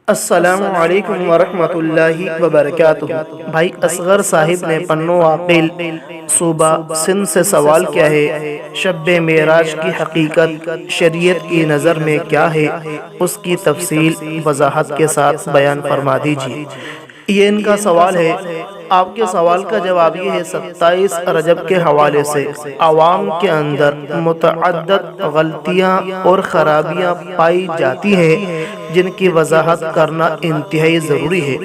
السلام علیکم ورحمۃ اللہ وبرکاتہ۔ بھائی اصغر صاحب نے پنو عاقل صوبہ سندھ سے سوال کیا ہے، شب معراج کی حقیقت شریعت کی نظر میں کیا ہے، اس کی تفصیل وضاحت کے ساتھ بیان فرما دیجیے۔ یہ ان کا سوال ہے۔ آپ کے سوال کا جواب یہ ہے، 27 رجب کے حوالے سے عوام کے اندر متعدد غلطیاں اور خرابیاں پائی جاتی ہیں جن کی وضاحت کرنا انتہائی ضروری ہے۔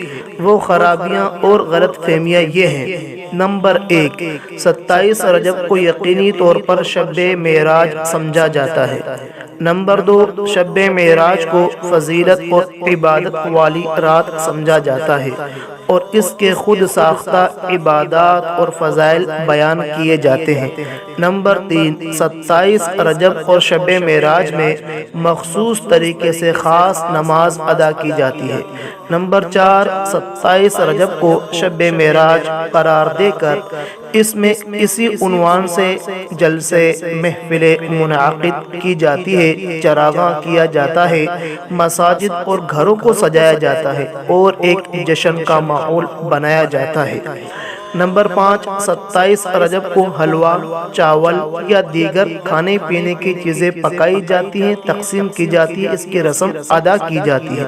وہ خرابیاں اور غلط فہمیاں یہ ہیں: نمبر 1، 27 رجب کو یقینی طور پر شب معراج سمجھا جاتا ہے۔ نمبر 2، شب معراج کو فضیلت اور عبادت والی رات سمجھا جاتا ہے اور اس کے خود ساختہ عبادات اور فضائل بیان کیے جاتے ہیں۔ نمبر 3، 27 رجب اور شب معراج میں مخصوص طریقے سے خاص نماز ادا کی جاتی ہے۔ نمبر 4، 27 رجب کو شب معراج قرار دے کر اس میں اسی عنوان سے جلسے محفلیں منعقد کی جاتی ہے، چراغاں کیا جاتا ہے، مساجد اور گھروں کو سجایا جاتا ہے اور ایک جشن کا ماحول بنایا جاتا ہے۔ نمبر 5، 27 رجب کو حلوہ، چاول یا دیگر کھانے پینے کی چیزیں پکائی جاتی ہیں، تقسیم کی جاتی ہے، اس کی رسم ادا کی جاتی ہے۔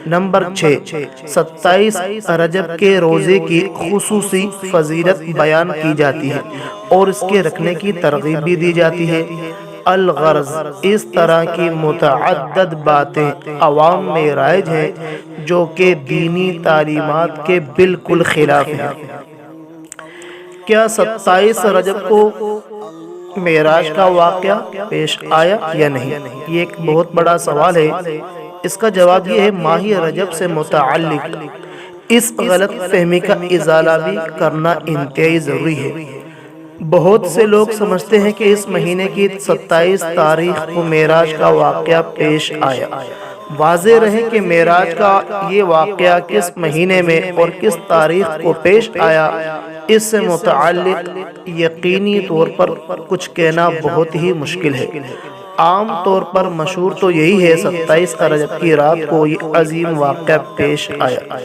نمبر 6، 27 رجب کے روزے کی خصوصی فضیلت بیان کی جاتی ہے اور اس کے رکھنے کی ترغیب بھی دی جاتی ہے۔ الغرض، اس طرح کی متعدد باتیں عوام میں رائج ہیں جو کہ دینی تعلیمات کے بالکل خلاف ہیں۔ کیا 27 رجب کو معراج کا واقعہ پیش آیا یا نہیں؟ یہ ایک بہت بڑا سوال ہے۔ اس کا جواب یہ ہے، ماہ رجب سے متعلق اس غلط فہمی کا ازالہ بھی کرنا انتہائی ضروری ہے۔ بہت سے لوگ سمجھتے ہیں کہ اس مہینے کی 27 تاریخ کو معراج کا واقعہ پیش آیا۔ واضح رہے کہ معراج کا یہ واقعہ کس مہینے میں اور کس تاریخ کو پیش آیا، اس سے متعلق یقینی طور پر کچھ کہنا بہت ہی مشکل ہے۔ عام طور پر مشہور تو یہی ہے، 27 رجب کی رات کو یہ عظیم واقعہ پیش آیا،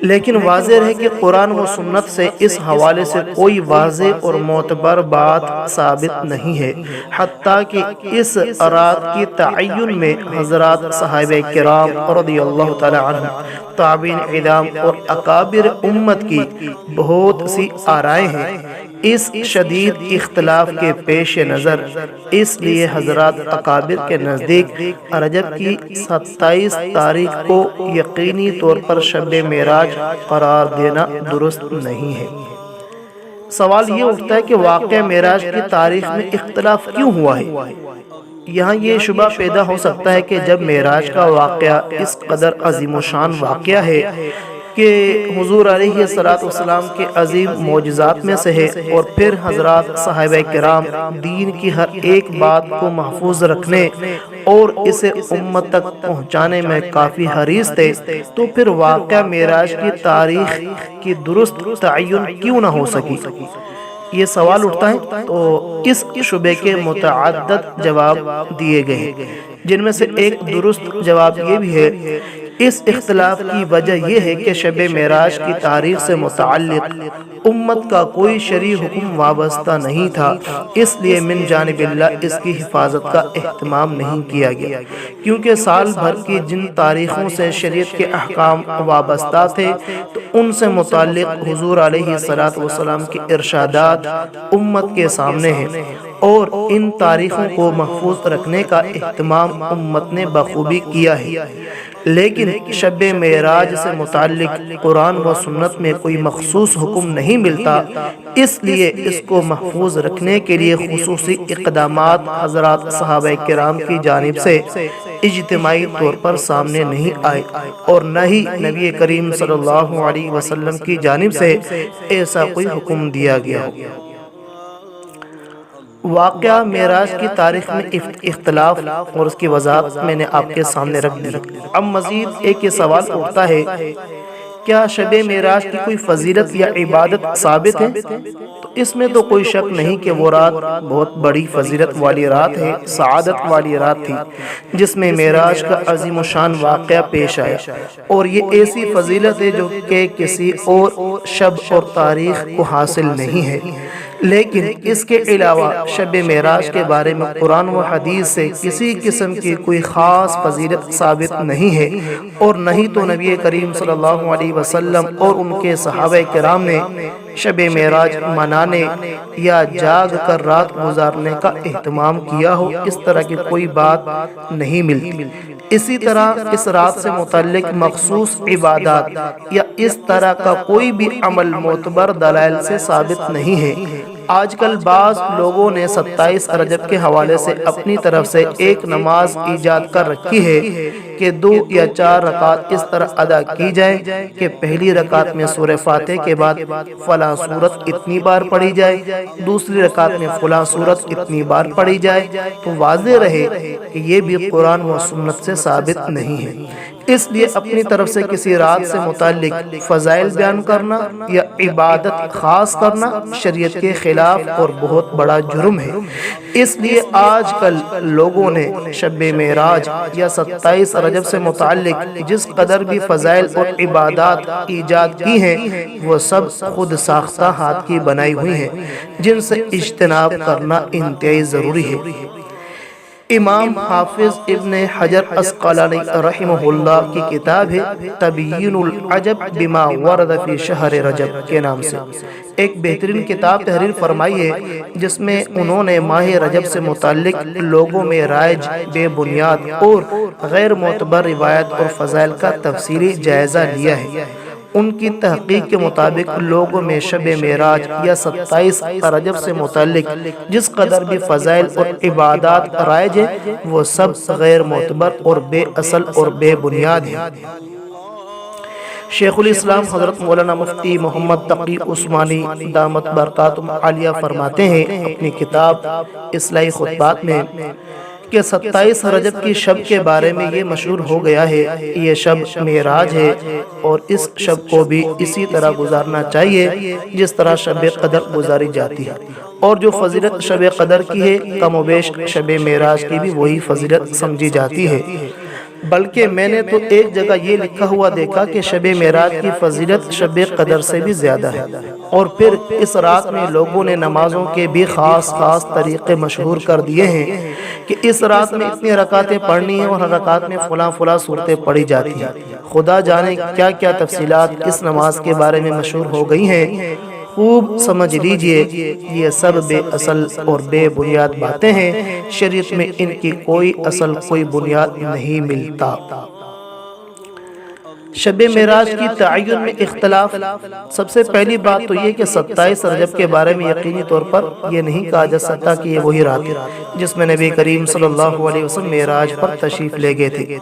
لیکن واضح رہے کہ قرآن و سنت سے اس حوالے سے کوئی واضح اور معتبر بات ثابت نہیں ہے۔ حتیٰ کہ اس رات کی تعین میں حضرات صحابہ کرام رضی اللہ تعالی عنہ، تابعین اعلام اور اکابر امت کی بہت سی آرائیں ہیں۔ اس شدید اختلاف کے پیش نظر اس لیے حضرات اکابر کے نزدیک رجب کی 27 تاریخ کو یقینی طور پر شب معراج قرار دینا درست نہیں ہے۔ سوال یہ اٹھتا ہے کہ واقعہ معراج کی تاریخ میں اختلاف کیوں ہوا ہے؟ یہاں یہ شبہ پیدا ہو سکتا ہے کہ جب معراج کا واقعہ اس قدر عظیم و شان واقعہ ہے کہ حضور علیہ السلام کے عظیم معجزات میں سے ہے، اور پھر حضرات صحابہ کرام دین کی ہر ایک بات کو محفوظ رکھنے اور اسے امت تک پہنچانے میں کافی حریص تھے، تو پھر واقعہ معراج کی تاریخ کی درست تعین کیوں نہ ہو سکی؟ یہ سوال اٹھتا ہے تو اس شبے کے متعدد جواب دیے گئے ہیں، جن میں سے ایک درست جواب یہ بھی ہے، اس اختلاف کی وجہ یہ ہے کہ شب معراج کی تاریخ سے متعلق امت کا کوئی شرعی حکم وابستہ نہیں تھا، اس لیے من جانب اللہ اس کی حفاظت کا اہتمام نہیں کیا گیا، کیونکہ سال بھر کی جن تاریخوں سے شریعت کے احکام وابستہ تھے تو ان سے متعلق حضور علیہ السلام کے ارشادات امت کے سامنے ہیں، اور ان تاریخوں کو محفوظ رکھنے کا اہتمام امت نے بخوبی کیا ہے۔ لیکن شب معراج سے متعلق قرآن و سنت میں کوئی مخصوص حکم نہیں ملتا، اس لیے اس کو محفوظ رکھنے کے لیے خصوصی اقدامات حضرات صحابہ کرام کی جانب سے اجتماعی طور پر سامنے نہیں آئے، اور نہ ہی نبی کریم صلی اللہ علیہ وسلم کی جانب سے ایسا کوئی حکم دیا گیا ہو۔ واقعہ معراج کی تاریخ میں اختلاف اور اس کی وضاحت میں نے آپ کے سامنے رکھ دی۔ اب مزید ایک یہ سوال اٹھتا ہے کیا شب معراج کی کوئی فضیلت یا عبادت ثابت ہے؟ تو اس میں تو کوئی شک نہیں کہ وہ رات بہت بڑی فضیلت والی رات ہے، سعادت والی رات تھی، جس میں معراج کا عظیم و شان واقعہ پیش آیا، اور یہ ایسی فضیلت ہے جو کہ کسی اور شب اور تاریخ کو حاصل نہیں ہے۔ لیکن اس کے علاوہ شب معراج کے بارے میں قرآن و حدیث سے کسی قسم کی کوئی خاص فضیلت ثابت نہیں ہے، اور نہ ہی تو نبی کریم صلی اللہ علیہ وسلم اور ان کے صحابہ کرام نے شب معراج منانے یا جاگ کر رات گزارنے کا اہتمام کیا ہو، اس طرح کی کوئی بات نہیں ملتی۔ اسی طرح اس رات سے متعلق مخصوص عبادات یا اس طرح کا کوئی بھی عمل معتبر دلائل سے ثابت نہیں ہے۔ آج کل بعض لوگوں نے 27 رجب کے حوالے سے اپنی طرف سے ایک نماز ایجاد کر رکھی ہے کہ 2 یا 4 رکعت اس طرح ادا کی جائے کہ پہلی رکعت میں سورہ فاتحہ کے بعد فلاں سورت اتنی بار پڑھی جائے، دوسری رکعت میں فلاں سورت اتنی بار پڑھی جائے، تو واضح رہے کہ یہ بھی قرآن و سنت سے ثابت نہیں ہے۔ اس لیے اپنی طرف سے کسی رات سے متعلق فضائل بیان کرنا یا عبادت خاص کرنا شریعت کے خلاف اور بہت بڑا جرم ہے۔ اس لیے آج کل لوگوں نے شب معراج یا 27 رجب سے متعلق جس قدر بھی فضائل اور عبادات ایجاد کی ہیں، وہ سب خود ساختہ ہاتھ کی بنائی ہوئی ہیں، جن سے اجتناب کرنا انتہائی ضروری ہے۔ امام حافظ ابن حجر عسقلانی رحمہ اللہ کی کتاب ہے تبیین العجب بما ورد فی شہر رجب کے نام سے ایک بہترین کتاب تحریر فرمائی ہے، جس میں انہوں نے ماہ رجب سے متعلق لوگوں میں رائج بے بنیاد اور غیر معتبر روایت اور فضائل کا تفصیلی جائزہ لیا ہے۔ ان کی تحقیق کے مطابق لوگوں میں شب معراج یا 27 رجب سے متعلق جس قدر بھی فضائل اور عبادات رائج ہیں، وہ سب غیر معتبر اور بے اصل اور بے بنیاد ہیں۔ شیخ الاسلام حضرت مولانا مفتی محمد تقی عثمانی دامت برکاتہم عالیہ فرماتے ہیں اپنی کتاب اصلاحی خطبات میں کہ 27 رجب کی شب کے بارے میں یہ مشہور ہو گیا ہے، یہ شب معراج ہے، اور اس شب کو بھی اسی طرح گزارنا چاہیے جس طرح شب قدر گزاری جاتی ہے، اور جو فضیلت شب قدر کی ہے کم و بیش شب معراج کی بھی وہی فضیلت سمجھی جاتی ہے۔ بلکہ میں نے تو ایک جگہ یہ لکھا ہوا دیکھا کہ شب معراج کی فضیلت شب قدر سے بھی زیادہ ہے، اور پھر اس رات میں لوگوں نے نمازوں کے بھی خاص طریقے مشہور کر دیے ہیں کہ اس رات میں اتنی رکعتیں پڑھنی ہیں اور ہر رکعت میں فلاں صورتیں پڑھی جاتی ہیں۔ خدا جانے کیا کیا تفصیلات اس نماز کے بارے میں مشہور ہو گئی ہیں، خوب سمجھ لیجئے یہ سب بے اصل اور بے بنیاد باتیں ہیں، شریعت میں ان کی کوئی اصل کوئی بنیاد نہیں ملتا۔ شب معراج کی تعین میں اختلاف، سب سے پہلی بات تو یہ کہ 27 رجب کے بارے میں یقینی طور پر یہ نہیں کہا جا سکتا کہ یہ وہی رات ہے جس میں نبی کریم صلی اللہ علیہ وسلم معراج پر تشریف لے گئے تھے،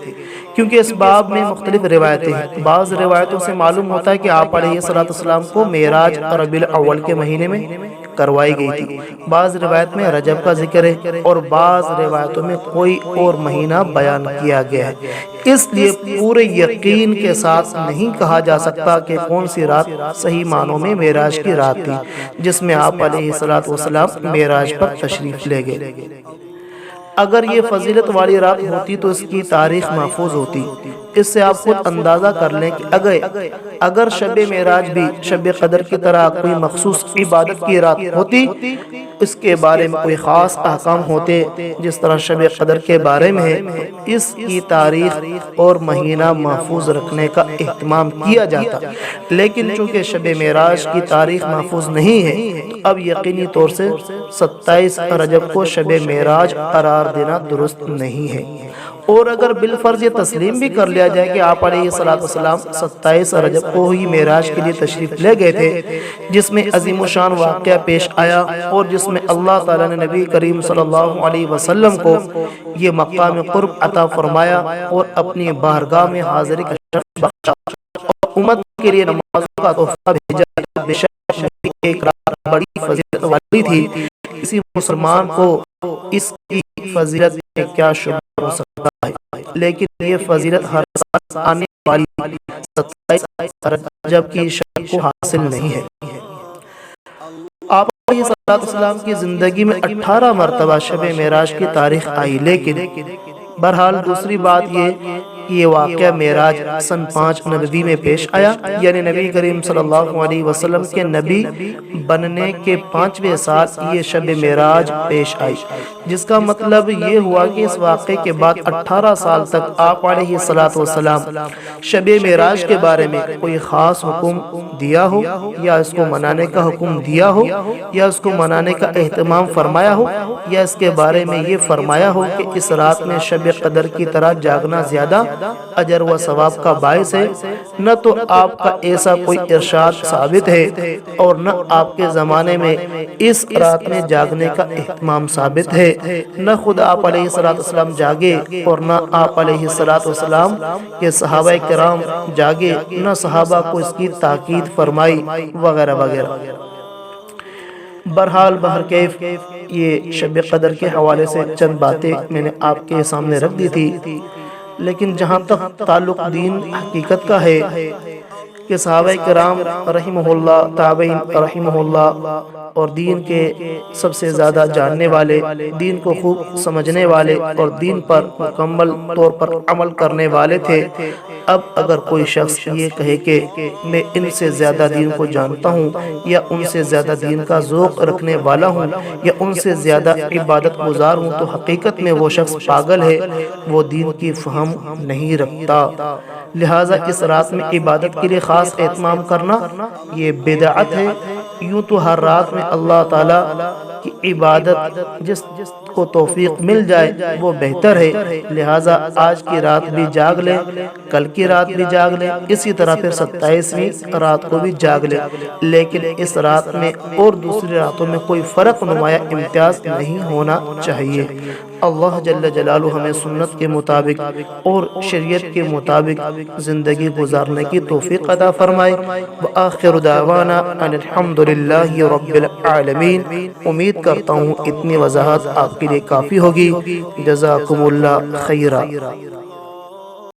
کیونکہ اس باب میں مختلف روایتیں ہیں۔ بعض روایتوں سے معلوم ہوتا ہے کہ آپ علیہ السلام کو معراج ربیع الاول کے مہینے میں کروائی گئی تھی، بعض روایت میں رجب کا ذکر ہے، اور بعض روایتوں میں کوئی اور مہینہ بیان کیا گیا ہے۔ اس لیے پورے یقین کے ساتھ نہیں کہا جا سکتا کہ کون سی رات صحیح معنوں میں معراج کی رات تھی جس میں آپ علیہ السلام معراج پر تشریف لے گئے۔ اگر یہ فضیلت والی رات ہوتی تو اس کی تاریخ محفوظ ہوتی۔ اس سے آپ خود اندازہ کر لیں کہ اگر شب معراج بھی شب قدر کی طرح کوئی مخصوص عبادت کی رات ہوتی، اس کے بارے میں کوئی خاص احکام ہوتے جس طرح شب قدر کے بارے میں ہے، اس کی تاریخ اور مہینہ محفوظ رکھنے کا اہتمام کیا جاتا۔ لیکن چونکہ شب معراج کی تاریخ محفوظ نہیں ہے، تو اب یقینی طور سے 27 رجب کو شب معراج قرار دینا درست نہیں ہے۔ اور اگر بالفرض یہ تسلیم بھی کر لیا جائے کہ آپ علیہ السلام 27 رجب کو ہی معراج کے لیے تشریف لے گئے تھے، جس میں عظیم و شان واقعہ پیش آیا اور جس میں اللہ تعالیٰ نے نبی کریم صلی اللہ علیہ وسلم کو یہ مقام قرب عطا فرمایا اور اپنی بارگاہ میں حاضری کا شرف بخشا اور امت کے لیے نمازوں کا تحفہ بھیجا، بے شک ایک رات بڑی فضیلت والی تھی، کسی مسلمان کو اس کی فضیلت میں کیا شبہ ہو سکتا ہے، لیکن یہ فضیلت ہر سال آنے والی 27 رجب کی شب کو حاصل نہیں ہے۔ آپ علیہ السلام کی زندگی میں 18 مرتبہ شب معراج کی تاریخ آئی، لیکن بہرحال دوسری بات یہ واقعہ معراج سن 5 نبوی میں پیش آیا، یعنی نبی کریم صلی اللہ علیہ وسلم کے نبی بننے کے 5ویں سال یہ شب معراج پیش آئی، جس کا مطلب یہ ہوا کہ اس واقعے کے بعد 18 سال تک آپ علیہ السلام شب معراج کے بارے میں کوئی خاص حکم دیا ہو، یا اس کو منانے کا حکم دیا ہو، یا اس کو منانے کا اہتمام فرمایا ہو، یا اس کے بارے میں یہ فرمایا ہو کہ اس رات میں شب قدر کی طرح جاگنا زیادہ اجر و ثواب کا باعث ہے۔ نہ تو آپ کا ایسا کوئی ارشاد ثابت ہے، اور نہ آپ کے زمانے میں اس رات میں جاگنے کا اہتمام ثابت ہے۔ نہ خود آپ علیہ السلام جاگے، اور نہ آپ علیہ السلام کے صحابہ کرام جاگے، نہ صحابہ کو اس کی تاکید فرمائی وغیرہ وغیرہ۔ بہرحال بہرکیف یہ شب قدر کے حوالے سے چند باتیں میں نے آپ کے سامنے رکھ دی تھی، لیکن جہاں تک تعلق دین حقیقت کا ہے کہ صحابہ کرام رحمہ اللہ، تابعین رحمہ اللہ، اور دین کے سب سے زیادہ جاننے والے، دین کو خوب سمجھنے والے اور دین پر مکمل طور پر عمل کرنے والے تھے۔ اب اگر کوئی شخص یہ کہے کہ میں ان سے زیادہ دین کو جانتا ہوں، یا ان سے زیادہ دین کا ذوق رکھنے والا ہوں، یا ان سے زیادہ عبادت گزار ہوں، تو حقیقت میں وہ شخص پاگل ہے، وہ دین کی فہم نہیں رکھتا۔ لہٰذا اس رات میں عبادت کے لیے خاص اہتمام کرنا یہ بدعت ہے۔ یوں تو ہر رات میں اللہ تعالیٰ کی عبادت جس کو توفیق مل جائے وہ بہتر ہے، لہٰذا آج کی رات بھی جاگ لے، کل کی رات بھی جاگ لے، اسی طرح پھر 27ویں رات کو بھی جاگ لے، لیکن اس رات میں اور دوسری راتوں میں کوئی فرق نمایاں امتیاز نہیں ہونا چاہیے۔ اللہ جل جلالہ ہمیں سنت کے مطابق اور شریعت کے مطابق زندگی گزارنے کی توفیق عطا فرمائے۔ وآخر دعوانا ان الحمدللہ رب العالمین۔ امید کرتا ہوں اتنی وضاحت آپ کے لیے کافی ہوگی۔ جزاکم اللہ خیرا۔